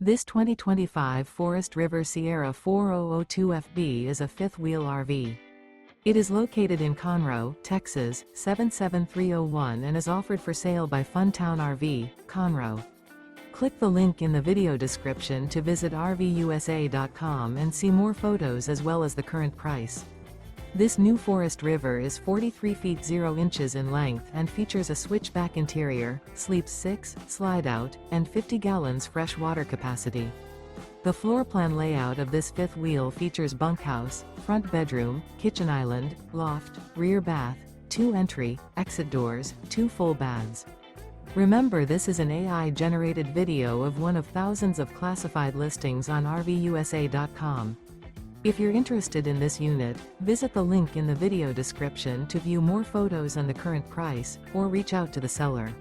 This 2025 Forest River Sierra 4002FB is a fifth-wheel RV. It is located in Conroe, Texas, 77301 and is offered for sale by Funtown RV, Conroe. Click the link in the video description to visit RVUSA.com and see more photos as well as the current price. This new Forest River is 43 feet 0 inches in length and features a switchback interior, sleeps 6, slide-out, and 50 gallons fresh water capacity. The floor plan layout of this fifth wheel features bunkhouse, front bedroom, kitchen island, loft, rear bath, 2 entry, exit doors, 2 full baths. Remember, this is an AI-generated video of one of thousands of classified listings on RVUSA.com. If you're interested in this unit, visit the link in the video description to view more photos and the current price, or reach out to the seller.